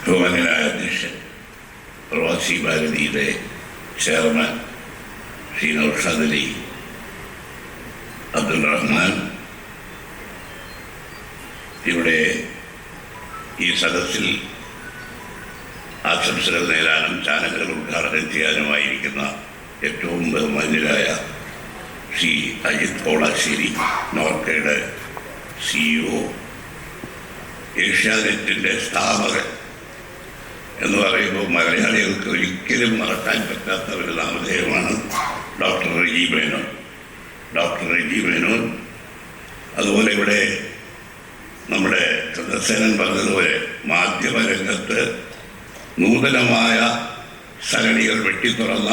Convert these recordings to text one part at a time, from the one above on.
ബഹുമാന്യനായ അധ്യക്ഷൻ, പ്രവാസി ഭാരതിയുടെ ചെയർമാൻ ശ്രീ നൗഷാദ് അലി അബ്ദുൾ റഹ്മാൻ, ഇവിടെ ഈ സദസ്സിൽ ആശംസകൾ നേരാനും ചാനലുകൾ ഉദ്ഘാടനം ചെയ്യാനുമായിരിക്കുന്ന ഏറ്റവും ബഹുമാന്യരായ ശ്രീ അജിത് കോളാശ്ശേരി, നോർക്കയുടെ CEO, ഏഷ്യാനെറ്റിൻ്റെ സ്ഥാപകൻ എന്ന് പറയുമ്പോൾ മലയാളികൾക്ക് ഒരിക്കലും മറക്കാൻ പറ്റാത്ത ഒരു നാമധേയമാണ് ഡോക്ടർ റെജി മേനോൻ. ഡോക്ടർ റെജി മേനോൻ, അതുപോലെ ഇവിടെ നമ്മുടെ ചന്ദ്രസേനൻ പറഞ്ഞതുപോലെ മാധ്യമരംഗത്ത് നൂതനമായ സരണികൾ വെട്ടിത്തുറന്ന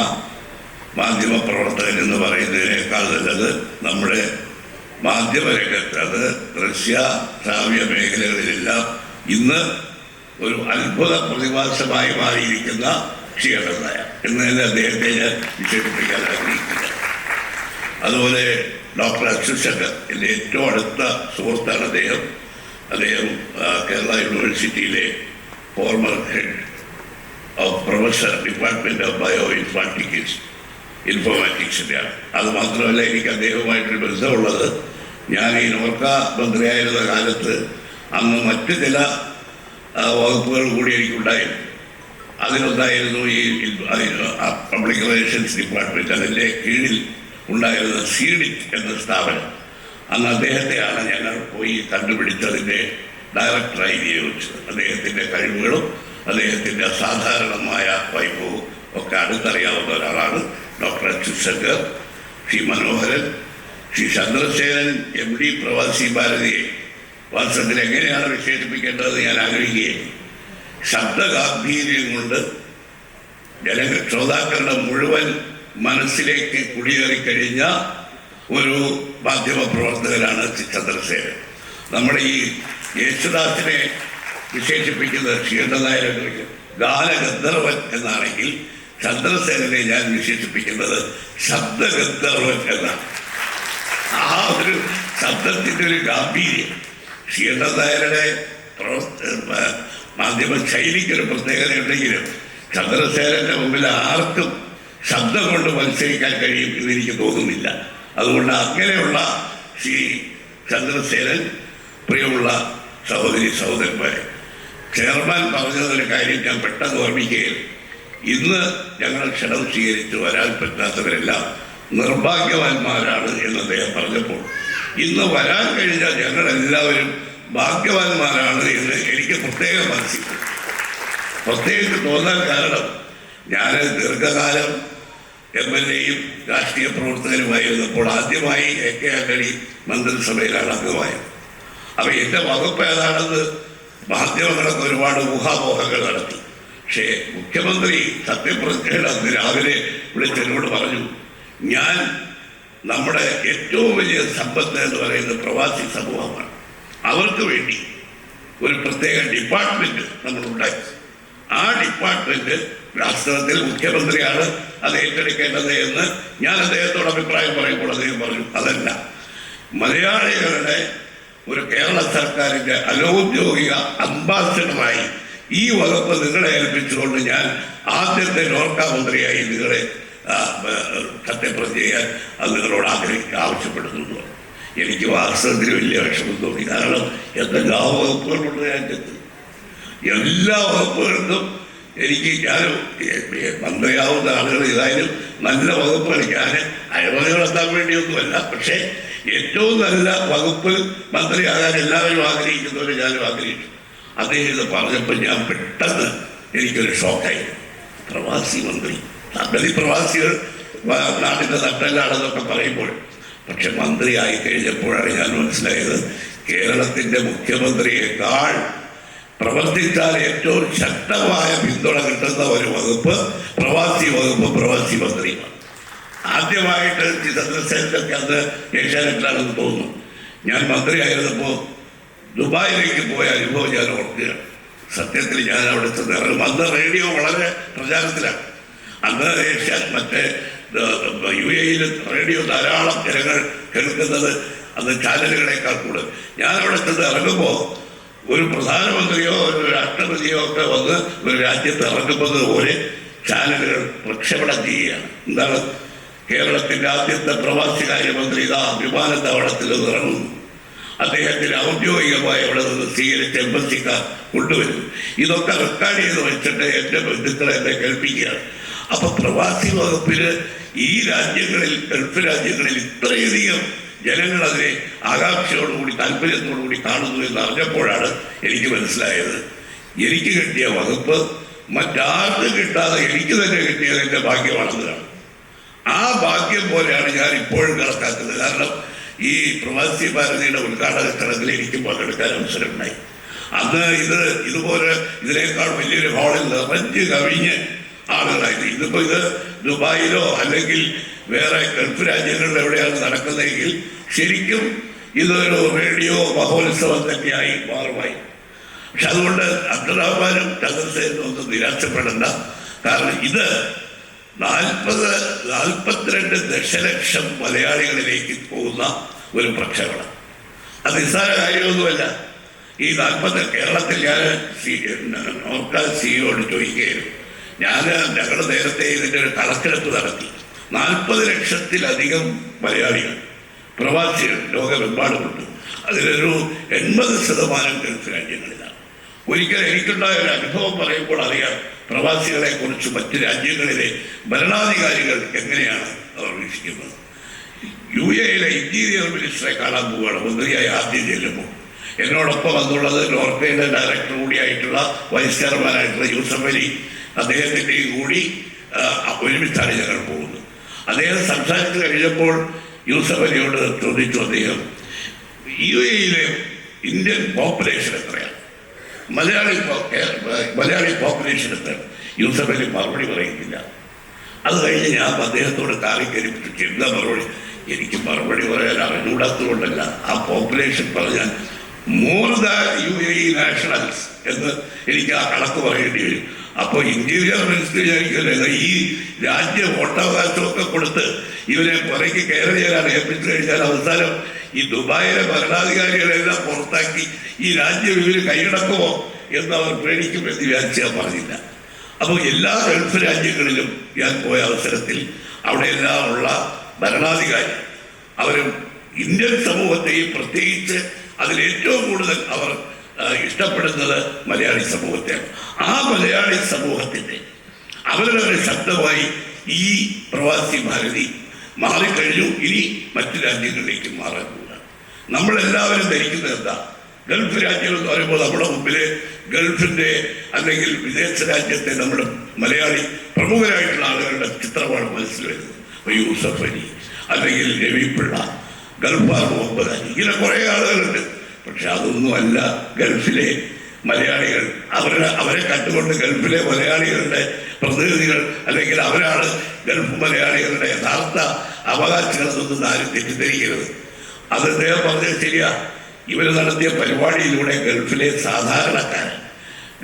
മാധ്യമപ്രവർത്തകൻ എന്ന് പറയുന്നതിനേക്കാൾ നല്ലത് നമ്മുടെ മാധ്യമരംഗത്ത്, അത് ദൃശ്യ ശ്രാവ്യ മേഖലകളിലെല്ലാം ഇന്ന് ഒരു അത്ഭുത പ്രതിഭാസമായി മാറിയിരിക്കുന്ന ക്ഷീണനായ എന്ന് തന്നെ അദ്ദേഹത്തെ ഞാൻ വിശേഷിപ്പിക്കാൻ ആഗ്രഹിക്കുന്നു. അതുപോലെ ഡോക്ടർ അച്യുശങ്കർ, എൻ്റെ ഏറ്റവും അടുത്ത സുഹൃത്താണ് അദ്ദേഹം. കേരള യൂണിവേഴ്സിറ്റിയിലെ former head of professor department of bio ഇൻഫോർമാറ്റിക്സിൻ്റെയാണ്. അതുമാത്രമല്ല, എനിക്ക് അദ്ദേഹവുമായിട്ടൊരു ബന്ധമുള്ളത്, ഞാൻ ഈ നോർക്ക മന്ത്രിയായിരുന്ന കാലത്ത് അന്ന് മറ്റ് ചില വകുപ്പുകൾ കൂടി എനിക്കുണ്ടായിരുന്നു. അതിനുണ്ടായിരുന്നു ഈ പബ്ലിക് റിലേഷൻസ് ഡിപ്പാർട്ട്മെൻറ്റ്, അതിൻ്റെ കീഴിൽ ഉണ്ടായിരുന്ന സീഡിറ്റ് എന്ന സ്ഥാപനം. അന്ന് അദ്ദേഹത്തെയാണ് ഞങ്ങൾ പോയി കണ്ടുപിടിച്ചതിൻ്റെ ഡയറക്ടറായി നിയോഗിച്ചത്. അദ്ദേഹത്തിൻ്റെ കഴിവുകളും അദ്ദേഹത്തിൻ്റെ അസാധാരണമായ വൈഭവവും ഒക്കെ അടുത്തറിയാവുന്ന ഒരാളാണ് ഡോക്ടർ അച്യുശങ്കർ. ശ്രീ മനോഹരൻ, ശ്രീ ചന്ദ്രസേനൻ MD പ്രവാസി ഭാരതിയെ വാസ്തവത്തിൽ എങ്ങനെയാണ് വിശേഷിപ്പിക്കേണ്ടതെന്ന് ഞാൻ ആഗ്രഹിക്കുകയും, ശബ്ദഗാംഭീര്യം കൊണ്ട് ശ്രോതാക്കളുടെ മുഴുവൻ മനസ്സിലേക്ക് കുടിയേറിക്കഴിഞ്ഞ ഒരു മാധ്യമപ്രവർത്തകനാണ് ചന്ദ്രസേനൻ. നമ്മുടെ ഈ യേശുദാസിനെ വിശേഷിപ്പിക്കുന്നത് ക്ഷീണനായകർക്ക് ഗാനഗന്ധർവൻ എന്നാണെങ്കിൽ, ചന്ദ്രസേനനെ ഞാൻ വിശേഷിപ്പിക്കുന്നത് ശബ്ദഗന്ധർവൻ എന്നാണ്. ആ ഒരു ശബ്ദത്തിൻ്റെ ഒരു ഗാംഭീര്യം, ക്ഷീണനായരുടെ മാധ്യമ ശൈലിക്കൊരു പ്രത്യേകതയുണ്ടെങ്കിലും ചന്ദ്രസേനൻ്റെ മുമ്പിൽ ആർക്കും ശബ്ദം കൊണ്ട് മത്സരിക്കാൻ കഴിയും എന്നെനിക്ക് തോന്നുന്നില്ല. അതുകൊണ്ട് അങ്ങനെയുള്ള ശ്രീ ചന്ദ്രസേനൻ, പ്രിയമുള്ള സഹോദരി സഹോദരന്മാരെ, ചെയർമാൻ പറഞ്ഞതൊരു കാര്യം ഞാൻ പെട്ടെന്ന് ഓർമ്മിക്കുകയും, ഇന്ന് ഞങ്ങൾ ക്ഷണം സ്വീകരിച്ച് വരാൻ പറ്റാത്തവരെല്ലാം നിർഭാഗ്യവാന്മാരാണ് എന്ന് അദ്ദേഹം പറഞ്ഞപ്പോൾ, ഇന്ന് വരാൻ കഴിഞ്ഞ ഞങ്ങളെല്ലാവരും ഭാഗ്യവാന്മാരാണ് എന്ന് എനിക്ക് പ്രത്യേകം മനസ്സിലാക്കി. പ്രത്യേകിച്ച് തോന്നാൻ കാരണം, ഞാൻ ദീർഘകാലം MLA-യും രാഷ്ട്രീയ പ്രവർത്തകരുമായിരുന്നപ്പോൾ ആദ്യമായി AK ആന്റണി മന്ത്രിസഭയിലാണ് അംഗമായത്. അപ്പോൾ എൻ്റെ വകുപ്പ് ഏതാണെന്ന് മാധ്യമങ്ങളൊക്കെ ഒരുപാട് ഊഹാപോഹങ്ങൾ നടത്തി. പക്ഷേ മുഖ്യമന്ത്രി സത്യപ്രതിജ്ഞയുടെ അന്ന് രാവിലെ വിളിച്ചെന്നോട് പറഞ്ഞു, ഞാൻ നമ്മുടെ ഏറ്റവും വലിയ സമ്പത്ത് എന്ന് പറയുന്നത് പ്രവാസി സമൂഹമാണ്, അവർക്ക് വേണ്ടി ഒരു പ്രത്യേക ഡിപ്പാർട്ട്മെൻറ്റ് നമ്മളുണ്ടാക്കി. ആ ഡിപ്പാർട്ട്മെൻറ്റ് വാസ്തവത്തിൽ മുഖ്യമന്ത്രിയാണ് അത് ഏറ്റെടുക്കേണ്ടത് എന്ന് ഞാൻ അദ്ദേഹത്തോട് അഭിപ്രായം പറയുമ്പോൾ അദ്ദേഹം പറഞ്ഞു, അതല്ല, മലയാളികളുടെ ഒരു കേരള സർക്കാരിൻ്റെ അനൗദ്യോഗിക അംബാസിഡറായി ഈ വകുപ്പ് നിങ്ങളെ ഏൽപ്പിച്ചുകൊണ്ട് ഞാൻ ആദ്യത്തെ നോർക്ക മന്ത്രിയായി നിങ്ങളെ സത്യപ്രതിജ്ഞ ചെയ്യാൻ അത് നിങ്ങളോട് ആവശ്യപ്പെടുന്നു. എനിക്ക് വാസ്തവത്തിൽ വലിയ വിഷമം തോന്നി. കാരണം എന്തെല്ലാം വകുപ്പുകളുണ്ട് രാജ്യത്ത്, എല്ലാ വകുപ്പുകൾക്കും ഞാൻ മന്ത്രിയാവുന്ന ആളുകൾ ഏതായാലും നല്ല വകുപ്പുകൾ, ഞാൻ അഴിമതി നടത്താൻ വേണ്ടിയൊന്നുമല്ല, പക്ഷേ ഏറ്റവും നല്ല വകുപ്പ് മന്ത്രിയാകാൻ എല്ലാവരും ആഗ്രഹിക്കുന്നവരെ ഞാനും ആഗ്രഹിച്ചു. അദ്ദേഹം ഇത് പറഞ്ഞപ്പോൾ ഞാൻ പെട്ടെന്ന് എനിക്കൊരു ഷോക്കായി. പ്രവാസി മന്ത്രി, സംഗതി പ്രവാസികൾ നാട്ടിൻ്റെ നട്ടല്ലാണെന്നൊക്കെ പറയുമ്പോൾ, പക്ഷെ മന്ത്രിയായി കഴിഞ്ഞപ്പോഴാണ് ഞാൻ മനസ്സിലായത്, കേരളത്തിൻ്റെ മുഖ്യമന്ത്രിയേക്കാൾ പ്രവർത്തിച്ചാൽ ഏറ്റവും ശക്തമായ പിന്തുണ കിട്ടുന്ന ഒരു വകുപ്പ് പ്രവാസി വകുപ്പ്, പ്രവാസി മന്ത്രിയാണ്. ആദ്യമായിട്ട് ചന്ദ്രസേനൊക്കെ അന്ന് ഏഷ്യാനെറ്റിലാണെന്ന് തോന്നുന്നു. ഞാൻ മന്ത്രിയായിരുന്നപ്പോൾ ദുബായിലേക്ക് പോയ അനുഭവം ഞാൻ ഓർക്കുകയാണ്. സത്യത്തിൽ ഞാൻ അവിടെ ചെന്നിറങ്ങും. അന്ന് റേഡിയോ വളരെ പ്രചാരത്തിലാണ്. അന്ന് മറ്റേ UAE-യിൽ റേഡിയോ ധാരാളം ജനങ്ങൾ കേൾക്കുന്നത് അന്ന് ചാനലുകളേക്കാൾ കൂടുതൽ. ഞാൻ അവിടെ ചെന്ന് ഇറങ്ങുമ്പോൾ ഒരു പ്രധാനമന്ത്രിയോ ഒരു രാഷ്ട്രപതിയോ ഒക്കെ വന്ന് ഒരു രാജ്യത്ത് ഇറങ്ങുന്നത് പോലെ ചാനലുകൾ പ്രക്ഷേപണം ചെയ്യുകയാണ്. എന്താണ്? കേരളത്തിൻ്റെ ആദ്യത്തെ പ്രവാസികാര്യമന്ത്രി ഇതാ വിമാനത്താവളത്തിൽ നിന്ന് ഇറങ്ങുന്നു, അദ്ദേഹത്തിന് ഔദ്യോഗികമായി അവിടെ നിന്ന് സ്വീകരിച്ച എംബസിക്കാർ കൊണ്ടുവരുന്നു. ഇതൊക്കെ റെക്കോർഡ് ചെയ്ത് വെച്ചിട്ട് എൻ്റെ ബന്ധുക്കളെ എന്നെ കേൾപ്പിക്കുകയാണ്. അപ്പൊ പ്രവാസി വകുപ്പിന് ഈ രാജ്യങ്ങളിൽ, ഗൾഫ് രാജ്യങ്ങളിൽ ഇത്രയധികം ജനങ്ങൾ അതിനെ ആകാംക്ഷയോടുകൂടി താല്പര്യത്തോടുകൂടി കാണുന്നു എന്ന് അറിഞ്ഞപ്പോഴാണ് എനിക്ക് മനസ്സിലായത്, എനിക്ക് കിട്ടിയ വകുപ്പ് മറ്റാർക്കും കിട്ടാതെ എനിക്ക് തന്നെ കിട്ടിയത് എൻ്റെ ഭാഗ്യമാണെന്നതാണ്. ആ ഭാഗ്യം പോലെയാണ് ഞാൻ ഇപ്പോഴും കണക്കാക്കുന്നത്. കാരണം ഈ പ്രവാസി ഭാരതിയുടെ ഉദ്ഘാടന ചടങ്ങിൽ എനിക്ക് പങ്കെടുക്കാൻ അവസരമുണ്ടായി. അന്ന് ഇതുപോലെ ഇതിനേക്കാൾ വലിയൊരു ഹാളിൽ നിറഞ്ഞ് കവിഞ്ഞ് ആളുകളായിരുന്നു. ഇതിപ്പോൾ ഇത് ദുബായിലോ അല്ലെങ്കിൽ വേറെ ഗൾഫ് രാജ്യങ്ങളിൽ എവിടെയാണ് നടക്കുന്നതെങ്കിൽ ശരിക്കും ഇതൊരു റേഡിയോ മഹോത്സവം തന്നെയായി മാറുമായി. പക്ഷെ അതുകൊണ്ട് അബ്ദുറഹ്മാനും ചന്ദ്രസേനും ഒന്നും നിരാശപ്പെടേണ്ട. കാരണം ഇത് 42 ദശലക്ഷം മലയാളികളിലേക്ക് പോകുന്ന ഒരു പ്രക്ഷേപണം. അത് നിസ്സാര കാര്യമൊന്നുമല്ല. ഈ 40 കേരളത്തിൽ ഞാൻ നോർക്ക സിഇയോട് ചോദിക്കുകയായിരുന്നു. ഞങ്ങൾ നേരത്തെ ഇതിൻ്റെ ഒരു കണക്കെടുപ്പ് നടത്തി. 40 ലക്ഷത്തിലധികം മലയാളികൾ പ്രവാസികൾ ലോകമെമ്പാടുമുണ്ട്. അതിലൊരു 80% ഗൾഫ് രാജ്യങ്ങളിലാണ്. ഒരിക്കൽ എനിക്കുണ്ടായ ഒരു അനുഭവം പറയുമ്പോൾ അറിയാം പ്രവാസികളെ കുറിച്ച് മറ്റ് രാജ്യങ്ങളിലെ ഭരണാധികാരികൾ എങ്ങനെയാണ് അവർ വീക്ഷിക്കുന്നത്. UAE ഇന്റീരിയർ മിനിസ്റ്ററെ കാണാൻ പോവുകയാണ് മന്ത്രിയായി ആദ്യം ചെല്ലുമ്പോൾ. എന്നോടൊപ്പം വന്നുള്ളത് നോർക്കയുടെ ഡയറക്ടർ കൂടിയായിട്ടുള്ള വൈസ് ചെയർമാനായിട്ടുള്ള യൂസഫ് അലി, അദ്ദേഹത്തിൻ്റെയും കൂടി ഒരുമിച്ചാണ് ഞങ്ങൾ പോകുന്നത്. അദ്ദേഹം സംസാരിച്ച് കഴിഞ്ഞപ്പോൾ യൂസഫ് അലിയോട് ചോദിച്ചു, അദ്ദേഹം UAE ഇന്ത്യൻ പോപ്പുലേഷൻ എത്രയാണ്, മലയാളി പോപ്പുലേഷൻ എത്രയാണ്? യൂസഫ് അലി മറുപടി പറയുന്നില്ല. അത് കഴിഞ്ഞ് ഞാൻ അദ്ദേഹത്തോട് കാലിക്കരിപ്പിച്ചു, എന്താ മറുപടി? എനിക്ക് മറുപടി പറയാൻ അറിഞ്ഞൂടാത്തതുകൊണ്ടല്ല, ആ പോപ്പുലേഷൻ പറഞ്ഞാൽ മോർ ദാൻ UAE നാഷണൽസ് എന്ന് എനിക്ക് ആ കണക്ക് പറയേണ്ടി വരും. അപ്പോൾ ഇന്റീരിയർ മിനിസ്റ്റർ വിചാരിക്കല്ലോ ഈ രാജ്യ വോട്ടവകാശമൊക്കെ കൊടുത്ത് ഇവരെ പുറയ്ക്ക് കേരളീയരാണ് ഏൽപ്പിച്ചു കഴിഞ്ഞാൽ അവസാനം ഈ ദുബായിലെ ഭരണാധികാരികളെല്ലാം പുറത്താക്കി ഈ രാജ്യം ഇവർ കൈയടക്കുമോ എന്ന് അവർ പേടിക്കുമെന്ന് വിചാരിച്ച് ഞാൻ പറഞ്ഞില്ല. അപ്പോൾ എല്ലാ ഗൾഫ് രാജ്യങ്ങളിലും ഞാൻ പോയ അവസരത്തിൽ അവിടെയെല്ലാം ഉള്ള ഭരണാധികാരി അവരും ഇന്ത്യൻ സമൂഹത്തെയും പ്രത്യേകിച്ച് അതിലേറ്റവും കൂടുതൽ അവർ ഇഷ്ടപ്പെടുന്നത് മലയാളി സമൂഹത്തെയാണ്. ആ മലയാളി സമൂഹത്തിൻ്റെ അവരുടെ ഒരു ശബ്ദമായി ഈ പ്രവാസി ഭാരതി മാറിക്കഴിഞ്ഞു. ഇനി മറ്റു രാജ്യങ്ങളിലേക്ക് മാറാൻ പോകുക. നമ്മളെല്ലാവരും ധരിക്കുന്നത് എന്താ? ഗൾഫ് രാജ്യം എന്ന് പറയുമ്പോൾ നമ്മുടെ മുമ്പിൽ ഗൾഫിൻ്റെ അല്ലെങ്കിൽ വിദേശ രാജ്യത്തെ നമ്മുടെ മലയാളി പ്രമുഖരായിട്ടുള്ള ആളുകളുടെ ചിത്രമാണ് മനസ്സിൽ വരുന്നത്. ഇപ്പോൾ യൂസഫ് അലി അല്ലെങ്കിൽ രവി പിള്ള, ഗൾഫാർ മുഹമ്മദ് അലി, ഇങ്ങനെ കുറേ ആളുകളുണ്ട്. പക്ഷെ അതൊന്നുമല്ല ഗൾഫിലെ മലയാളികൾ. അവരെ കണ്ടുകൊണ്ട് ഗൾഫിലെ മലയാളികളുടെ പ്രതിനിധികൾ അല്ലെങ്കിൽ അവരാണ് ഗൾഫ് മലയാളികളുടെ യഥാർത്ഥ അവകാശികളെന്നൊന്നും ആരും തെറ്റിദ്ധരിക്കരുത്. അത് അദ്ദേഹം പറഞ്ഞത് ശരിയാ. ഇവർ നടത്തിയ പരിപാടിയിലൂടെ ഗൾഫിലെ സാധാരണക്കാരൻ,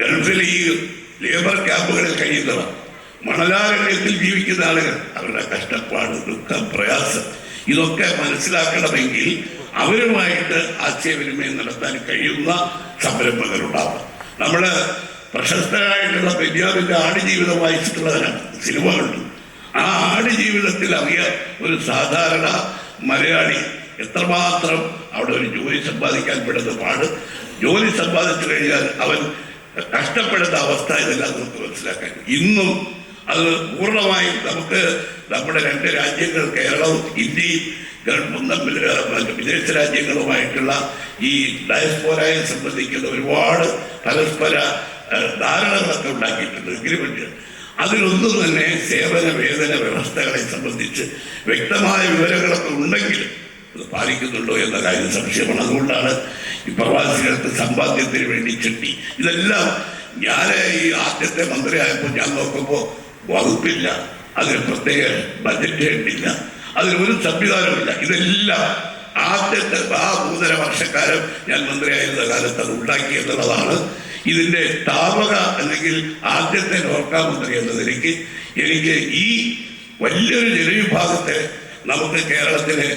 ഗൾഫിൽ ഈ ലേബർ ക്യാമ്പുകളിൽ കഴിയുന്നവർ, മണലാരണ്യത്തിൽ ജീവിക്കുന്ന ആളുകൾ, അവരുടെ കഷ്ടപ്പാട്, ദുഃഖം, പ്രയാസം ഇതൊക്കെ മനസ്സിലാക്കണമെങ്കിൽ അവരുമായിട്ട് ആശയവിനിമയം നടത്താൻ കഴിയുന്ന സംരംഭങ്ങളുണ്ടാവണം. നമ്മൾ പ്രശസ്തരായിട്ടുള്ള ബെന്യാമിൻ്റെ ആടുജീവിതം വായിച്ചിട്ടുള്ളവരാണ്, സിനിമകളുണ്ട്. ആ ആടുജീവിതത്തിൽ അറിയാൻ ഒരു സാധാരണ മലയാളി എത്രമാത്രം അവിടെ ഒരു ജോലി സമ്പാദിക്കാൻ പെടുന്ന പാട്, ജോലി സമ്പാദിച്ചു കഴിഞ്ഞാൽ അവൻ കഷ്ടപ്പെടുന്ന അവസ്ഥ, ഇതെല്ലാം നമുക്ക് മനസ്സിലാക്കാൻ. ഇന്നും അത് പൂർണ്ണമായും നമുക്ക് നമ്മുടെ 2 രാജ്യങ്ങൾ, കേരളവും ഇന്ത്യയും ഗൾഫും തമ്മിൽ വിദേശ രാജ്യങ്ങളുമായിട്ടുള്ള ഈ ഡയസ്പോരയെ സംബന്ധിക്കുന്ന ഒരുപാട് പരസ്പര ധാരണകളൊക്കെ ഉണ്ടാക്കിയിട്ടുണ്ട്, എഗ്രിമെന്റ്. അതിലൊന്നും തന്നെ സേവന വേതന വ്യവസ്ഥകളെ സംബന്ധിച്ച് വ്യക്തമായ വിവരങ്ങളൊക്കെ ഉണ്ടെങ്കിലും അത് പാലിക്കുന്നുണ്ടോ എന്ന കാര്യം സംശയമാണ്. അതുകൊണ്ടാണ് ഈ പ്രവാസികൾക്ക് സമ്പാദ്യത്തിന് വേണ്ടി ചെട്ടി. ഇതെല്ലാം ഞാൻ ഈ ആദ്യത്തെ മന്ത്രിയായപ്പോൾ ഞാൻ നോക്കുമ്പോൾ വകുപ്പില്ല, അതിന് പ്രത്യേക ബജറ്റ് ഉണ്ടില്ല, അതിനൊരു സംവിധാനമില്ല. ഇതെല്ലാം ആദ്യത്തെ 3.5 വർഷക്കാലം ഞാൻ മന്ത്രിയായിരുന്ന കാലത്ത് അത് ഉണ്ടാക്കി എന്നുള്ളതാണ് ഇതിൻ്റെ സ്ഥാപക അല്ലെങ്കിൽ ആദ്യത്തെ നോർക്ക മന്ത്രി എന്ന നിലയ്ക്ക് എനിക്ക് ഈ വലിയൊരു ജനവിഭാഗത്തെ നമുക്ക് കേരളത്തിലെ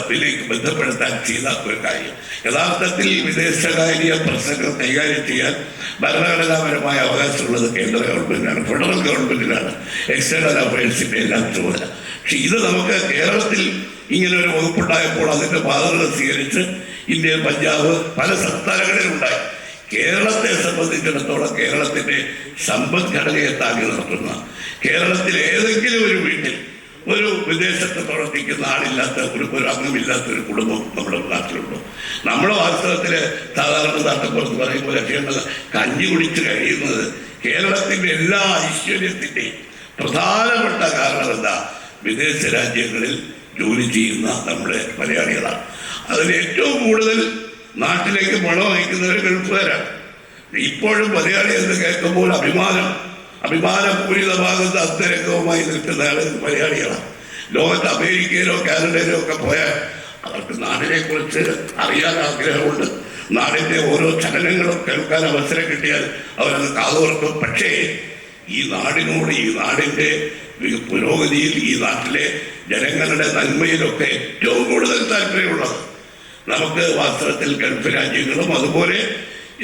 ഇതിലേക്ക് ബന്ധപ്പെടുത്താൻ ചെയ്ത ഒരു കാര്യം. യഥാർത്ഥത്തിൽ വിദേശകാര്യ പ്രശ്നങ്ങൾ കൈകാര്യം ചെയ്യാൻ ഭരണഘടനാപരമായ അവകാശമുള്ളത് കേന്ദ്ര ഗവൺമെന്റിനാണ്, ഫെഡറൽ ഗവൺമെന്റിനാണ് എക്സ്റ്റേണൽ അഫയേഴ്സിന്റെ എല്ലാം ചുമതല. പക്ഷെ ഇത് നമുക്ക് കേരളത്തിൽ ഇങ്ങനെ ഒരു വകുപ്പുണ്ടായപ്പോൾ അതിന്റെ മാതൃക സ്വീകരിച്ച് ഇന്ത്യൻ പഞ്ചാബ് പല സംസ്ഥാനങ്ങളിലുണ്ടായി. കേരളത്തെ സംബന്ധിച്ചിടത്തോളം കേരളത്തിന്റെ സമ്പദ്ഘടനയെ താങ്ങി നിർത്തുന്ന, കേരളത്തിൽ ഏതെങ്കിലും ഒരു വീട്ടിൽ ഒരു വിദേശത്ത് പ്രവർത്തിക്കുന്ന ആളില്ലാത്ത ഒരു അംഗമില്ലാത്ത ഒരു കുടുംബം നമ്മുടെ നാട്ടിലുണ്ടോ? നമ്മുടെ വാസ്തവത്തിൽ സാധാരണ നാട്ടിൻപുറത്ത് പറയുമ്പോൾ ലക്ഷ്യങ്ങൾ കഞ്ഞി കുടിച്ച് കഴിയുന്നത് കേരളത്തിന്റെ എല്ലാ ഐശ്വര്യത്തിന്റെയും പ്രധാനപ്പെട്ട കാരണം എന്താ? വിദേശ രാജ്യങ്ങളിൽ ജോലി ചെയ്യുന്ന നമ്മുടെ മലയാളികളാണ്. അതിൽ ഏറ്റവും കൂടുതൽ നാട്ടിലേക്ക് പണം അയക്കുന്നവർ ഗൾഫുകാരാണ്. ഇപ്പോഴും മലയാളി എന്ന് കേൾക്കുമ്പോൾ അഭിമാനപൂരിതമാകുന്ന അന്തരംഗവുമായി നിൽക്കുന്ന ആളുകൾ മലയാളികളാണ്. ലോകത്ത് അമേരിക്കയിലോ കാനഡയിലോ ഒക്കെ പോയാൽ അവർക്ക് നാടിനെ കുറിച്ച് അറിയാൻ ആഗ്രഹമുണ്ട്. നാടിന്റെ ഓരോ ചലനങ്ങളും കേൾക്കാൻ അവസരം കിട്ടിയാൽ അവരത് കാതോർക്കും. പക്ഷേ ഈ നാടിനോട്, ഈ നാടിന്റെ പുരോഗതിയിൽ, ഈ നാട്ടിലെ ജനങ്ങളുടെ നന്മയിലൊക്കെ ഏറ്റവും കൂടുതൽ താല്പര്യമുള്ളത് നമുക്ക് വാസ്തവത്തിൽ ഗൾഫ് രാജ്യങ്ങളും അതുപോലെ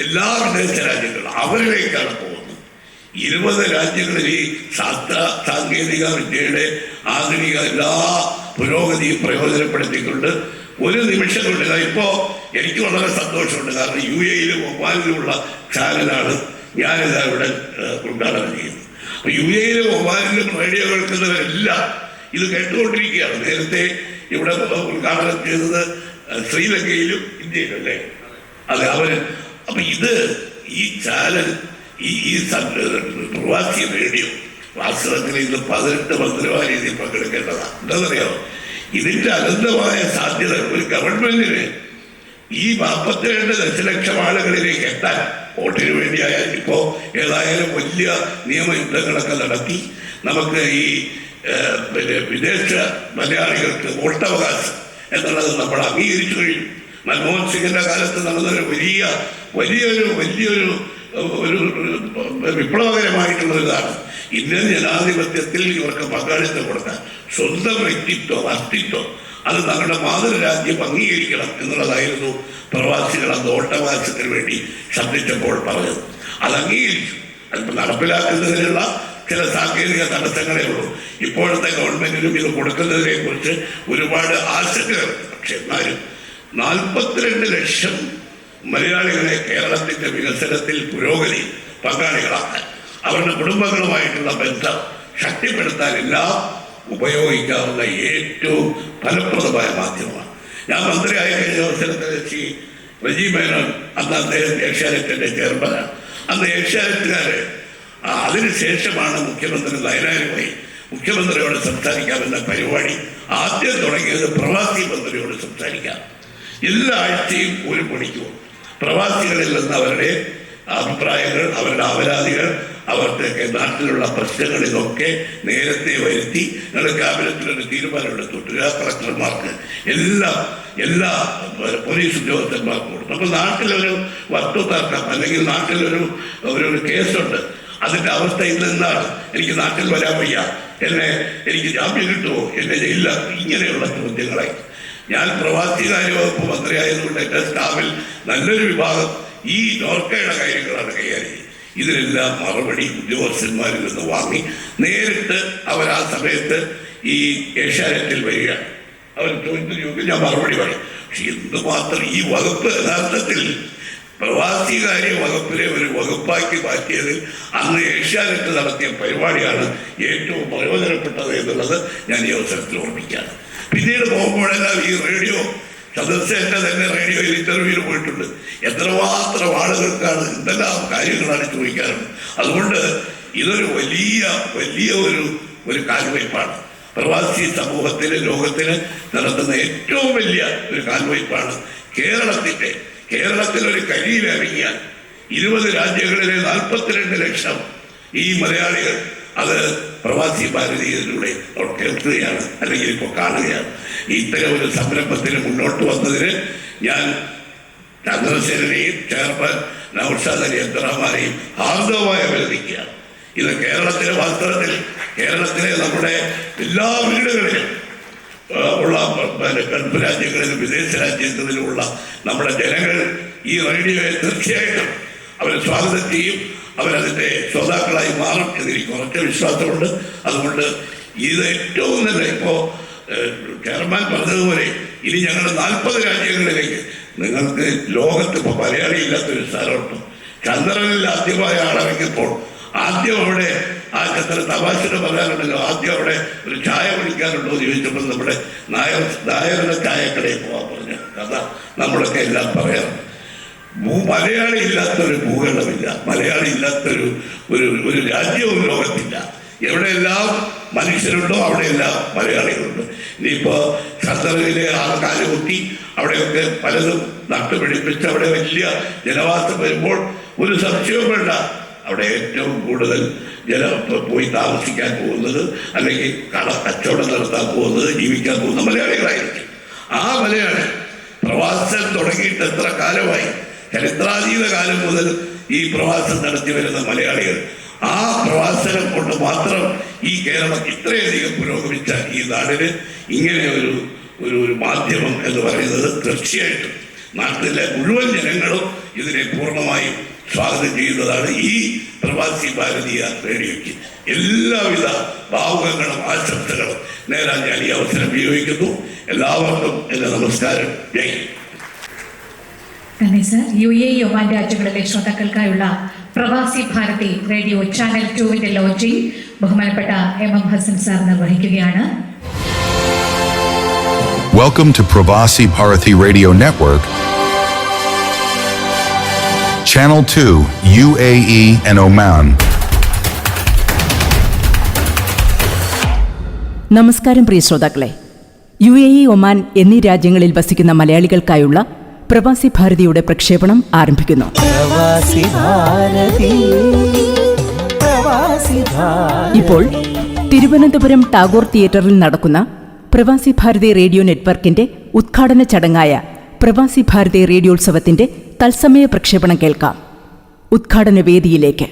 എല്ലാ വിദേശ രാജ്യങ്ങളും അവരിലേക്കാണ് പോകുന്നത്. 20 രാജ്യങ്ങളിൽ ഈ ശാസ്ത്ര സാങ്കേതിക വിദ്യയുടെ ആധുനിക എല്ലാ പുരോഗതിയും പ്രയോജനപ്പെടുത്തിക്കൊണ്ട് ഒരു നിമിഷം കൊണ്ട് ഇപ്പോൾ എനിക്ക് വളരെ സന്തോഷമുണ്ട്. കാരണം UAE-യിലും ഒമാനിലുമുള്ള ചാനലാണ് ഞാനിതാ ഇവിടെ ഉദ്ഘാടനം ചെയ്യുന്നത്. അപ്പോൾ UAE-യിലും ഒമാനിലും റേഡിയോ കേൾക്കുന്നവരെല്ലാം ഇത് കേട്ടുകൊണ്ടിരിക്കുകയാണ്. നേരത്തെ ഇവിടെ ഉദ്ഘാടനം ചെയ്തത് ശ്രീലങ്കയിലും ഇന്ത്യയിലും അല്ലേ? അതെ, അവര്. അപ്പൊ ഇത് ഈ ചാനൽ, ഈ പ്രവാസി റേഡിയോ വാസ്തവത്തിൽ ഇത് 18 മന്ത്രിമാർ രീതിയിൽ പങ്കെടുക്കേണ്ടതാണ്. എന്താണെന്നറിയാമോ? ഇതിന്റെ അനന്തമായ സാധ്യത ഒരു ഗവൺമെന്റിന് ഈ 42 ദശലക്ഷം ആളുകളിലേക്ക് എത്താൻ, വോട്ടിന് വേണ്ടിയായാലും ഇപ്പോ ഏതായാലും വലിയ നിയമയുദ്ധങ്ങളൊക്കെ നടത്തി നമുക്ക് ഈ വിദേശ മലയാളികൾക്ക് വോട്ടവകാശം എന്നുള്ളത് നമ്മൾ അംഗീകരിച്ചു കഴിഞ്ഞു. മൻമോഹൻ സിംഗിന്റെ കാലത്ത് നടന്നൊരു വലിയൊരു വിപ്ലവകരമായിട്ടുള്ള ഇതാണ്. ഇന്ത്യൻ ജനാധിപത്യത്തിൽ ഇവർക്ക് പങ്കാളിത്തം കൊടുക്കാൻ സ്വന്തം വ്യക്തിത്വം, അസ്തിത്വം അത് നമ്മുടെ മാതൃരാജ്യം അംഗീകരിക്കണം എന്നുള്ളതായിരുന്നു പ്രവാസികൾ അന്ന് വോട്ടവകാശത്തിന് വേണ്ടി ശബ്ദിച്ചപ്പോൾ പറഞ്ഞത്. അത് അംഗീകരിച്ചു. അതിപ്പോൾ നടപ്പിലാക്കുന്നതിനുള്ള ചില സാങ്കേതിക തടസ്സങ്ങളേ ഉള്ളൂ. ഇപ്പോഴത്തെ ഗവൺമെന്റിനും ഇത് കൊടുക്കുന്നതിനെ കുറിച്ച് ഒരുപാട് ആശങ്കകളുണ്ട്. പക്ഷെ എന്നാലും 42 ലക്ഷം മലയാളികളെ കേരളത്തിന്റെ വികസനത്തിൽ, പുരോഗതി പങ്കാളികളാക്കാൻ, അവരുടെ കുടുംബങ്ങളുമായിട്ടുള്ള ബന്ധം ശക്തിപ്പെടുത്താൻ എല്ലാം ഉപയോഗിക്കാവുന്ന ഏറ്റവും ഫലപ്രദമായ മാധ്യമമാണ്. ഞാൻ മന്ത്രിയായി കഴിഞ്ഞ അവസരത്തിൽ ശ്രീ റജി മേനോൻ, അന്ന് അദ്ദേഹം ഏഷ്യാനെറ്റിന്റെ ചെയർമാനാണ്. അന്ന് ഏഷ്യാനെറ്റുകാര് അതിനുശേഷമാണ് മുഖ്യമന്ത്രി നയനാരുമായി മുഖ്യമന്ത്രിയോട് സംസാരിക്കാമെന്ന പരിപാടി ആദ്യം തുടങ്ങിയത്. പ്രവാസി മന്ത്രിയോട് സംസാരിക്കാം. എല്ലാ ആഴ്ചയും ഒരു മണിക്കൂർ പ്രവാസികളിൽ നിന്ന് അവരുടെ അഭിപ്രായങ്ങൾ, അവരുടെ അപരാധികൾ, അവർക്ക് നാട്ടിലുള്ള പ്രശ്നങ്ങൾ ഇതൊക്കെ നേരത്തെ വരുത്തി ഞങ്ങൾ ക്യാബിനറ്റിലൊരു തീരുമാനമെടുത്തു. ജില്ലാ കളക്ടർമാർക്ക് എല്ലാ പോലീസ് ഉദ്യോഗസ്ഥന്മാർക്കും കൊടുത്തു. അപ്പോൾ നാട്ടിലൊരു വസ്തുതർക്കം അല്ലെങ്കിൽ നാട്ടിലൊരു കേസുണ്ട്, അതിന്റെ അവസ്ഥ ഇന്നെന്താണ്, എനിക്ക് നാട്ടിൽ വരാൻ വയ്യ, എനിക്ക് ജാമ്യം കിട്ടുമോ, എന്നെ ജയിലില്ല, ഇങ്ങനെയുള്ള ചോദ്യങ്ങളായി. ഞാൻ പ്രവാസികാര്യ വകുപ്പ് മന്ത്രിയായതുകൊണ്ട് എൻ്റെ സ്റ്റാഫിൽ നല്ലൊരു വിഭാഗം ഈ നോർക്കയുടെ കാര്യങ്ങളാണ് കൈകാര്യം. ഇതിനെല്ലാം മറുപടി ഉദ്യോഗസ്ഥന്മാരിൽ നിന്ന് വാങ്ങി നേരിട്ട് അവർ ആ സമയത്ത് ഈ ഏഷ്യാനെറ്റിൽ വരികയാണ്. അവർ ചോദിച്ചു ഞാൻ മറുപടി പറയും. പക്ഷെ എന്തുമാത്രം ഈ വകുപ്പ് യഥാർത്ഥത്തിൽ പ്രവാസികാര്യ വകുപ്പിലെ ഒരു വകുപ്പാക്കി മാറ്റിയതിൽ അന്ന് ഏഷ്യാനെറ്റ് നടത്തിയ പരിപാടിയാണ് ഏറ്റവും പ്രയോജനപ്പെട്ടത് എന്നുള്ളത് ഞാൻ ഈ അവസരത്തിൽ ഓർമ്മിക്കുകയാണ്. പിന്നീട് പോകുമ്പോഴെല്ലാം ഈ റേഡിയോ സദസ്യന്റെ തന്നെ റേഡിയോയിൽ ഇന്റർവ്യൂവിൽ പോയിട്ടുണ്ട്. എത്രമാത്രം ആളുകൾക്കാണ് എന്തെല്ലാം കാര്യങ്ങളാണ് ചോദിക്കാറുണ്ട്. അതുകൊണ്ട് ഇതൊരു വലിയ ഒരു കാൽവയ്പ്പാണ്. പ്രവാസി സമൂഹത്തിന്, ലോകത്തിന് നടത്തുന്ന ഏറ്റവും വലിയ ഒരു കാൽവയ്പ്പാണ് കേരളത്തിൽ ഒരു കരിയിലിറങ്ങിയാൽ 20 രാജ്യങ്ങളിലെ 42 ലക്ഷം ഈ മലയാളികൾ അത് പ്രവാസി ഭാരതീയരിലൂടെ അവർ കേൾക്കുകയാണ്, അല്ലെങ്കിൽ ഇപ്പോൾ കാണുകയാണ്. ഇത്തരം ഒരു സംരംഭത്തിന് മുന്നോട്ട് വന്നതിന് ഞാൻ ചന്ദ്രസേനെയും ചെയർമാൻ നൗഷാദ് അലി അബ്ദുറഹ്മാനെയും ഹാർദവമായി അഭിനന്ദിക്കുകയാണ്. ഇത് കേരളത്തിലെ വാസ്തവത്തിൽ കേരളത്തിലെ നമ്മുടെ എല്ലാ വീടുകളിലും ഉള്ള ഗൾഫ് രാജ്യങ്ങളിലും വിദേശ രാജ്യങ്ങളിലുമുള്ള നമ്മുടെ ജനങ്ങൾ ഈ റേഡിയോയെ തീർച്ചയായിട്ടും അവർ സ്വാഗതം ചെയ്യും. അവരതിൻ്റെ ശ്രോതാക്കളായി മാറും എന്നെനിക്ക് ഉറച്ച വിശ്വാസമുണ്ട്. അതുകൊണ്ട് ഇത് ഏറ്റവും നല്ല, ഇപ്പോൾ ചെയർമാൻ പറഞ്ഞതുപോലെ ഇനി ഞങ്ങൾ 40 രാജ്യങ്ങളിലേക്ക്, നിങ്ങൾക്ക് ലോകത്ത് ഇപ്പോൾ മലയാളി ഇല്ലാത്തൊരു സ്ഥലമുണ്ട്. ചന്ദ്രനിൽ ആദ്യമായ ആളിറങ്ങിയപ്പോൾ ആദ്യം അവിടെ ആ ചന്ദ്രൻ തമാശയുടെ പറയാനുണ്ടല്ലോ, ആദ്യം അവിടെ ഒരു ചായ കുടിക്കാനുണ്ടോ എന്ന് ചോദിച്ചപ്പോൾ നമ്മുടെ നായരുടെ ചായക്കടയിൽ പോകാൻ പറഞ്ഞ കഥ നമ്മളൊക്കെ എല്ലാം പറയാറുണ്ട്. മലയാളി ഇല്ലാത്തൊരു ഭൂഖണ്ഡമില്ല, മലയാളി ഇല്ലാത്തൊരു ഒരു രാജ്യവും ലോകത്തില്ല. എവിടെയെല്ലാം മനുഷ്യരുണ്ടോ അവിടെയെല്ലാം മലയാളികളുണ്ട്. ഇനിയിപ്പോൾ ഖത്തറിലെ ആൾക്കാർ കുത്തി അവിടെയൊക്കെ പലതും നട്ടുപിടിപ്പിച്ച് അവിടെ വലിയ ജനവാസം വരുമ്പോൾ ഒരു സംശയവും വേണ്ട, അവിടെ ഏറ്റവും കൂടുതൽ പോയി താമസിക്കാൻ പോകുന്നത് അല്ലെങ്കിൽ കച്ചവടം നടത്താൻ പോകുന്നത്, ജീവിക്കാൻ പോകുന്ന മലയാളികളായിരിക്കും. ആ മലയാളി പ്രവാസം തുടങ്ങിയിട്ട് എത്ര കാലമായി, ചരിത്രാതീത കാലം മുതൽ ഈ പ്രവാസം നടത്തി വരുന്ന മലയാളികൾ, ആ പ്രവാസനം കൊണ്ട് മാത്രം ഈ കേരളം ഇത്രയധികം പുരോഗമിച്ച ഈ നാടിന് ഇങ്ങനെ ഒരു മാധ്യമം എന്ന് പറയുന്നത് തീർച്ചയായിട്ടും നാട്ടിലെ മുഴുവൻ ജനങ്ങളും ഇതിനെ പൂർണ്ണമായും സ്വാഗതം ചെയ്യുന്നതാണ്. ഈ പ്രവാസി ഭാരതീയ റേഡിയോയ്ക്ക് എല്ലാവിധ ഭാവുകങ്ങളും ആശംസകളും നേരാൻ ഞാൻ ഈ അവസരം ഉപയോഗിക്കുന്നു. എല്ലാവർക്കും എൻ്റെ നമസ്കാരം. ജയ് ഹിന്ദ്. നന്ദി സർ. UAE, ഒമാൻ രാജ്യങ്ങളിലെ ശ്രോതാക്കൾക്കായുള്ള Pravasi Bharathi radio channel 2 launching ബഹുമാനപ്പെട്ട MM ഹസൻ സാർ നിർവഹിക്കുകയാണ്. Welcome to Pravasi Bharati Radio Network, Channel 2, UAE and Oman. നമസ്കാരം പ്രിയ ശ്രോതാക്കളെ. UAE, ഒമാൻ എന്നീ രാജ്യങ്ങളിൽ വസിക്കുന്ന മലയാളികൾക്കായുള്ള പ്രവാസി ഭാരതിയുടെ പ്രക്ഷേപണം ആരംഭിക്കുന്നു. ഇപ്പോൾ തിരുവനന്തപുരം ടാഗോർ തിയേറ്ററിൽ നടക്കുന്ന പ്രവാസി ഭാരതി റേഡിയോ നെറ്റ്വർക്കിന്റെ ഉദ്ഘാടന ചടങ്ങായ പ്രവാസി ഭാരതി റേഡിയോത്സവത്തിന്റെ തത്സമയ പ്രക്ഷേപണം കേൾക്കാം. ഉദ്ഘാടന വേദിയിലേക്ക്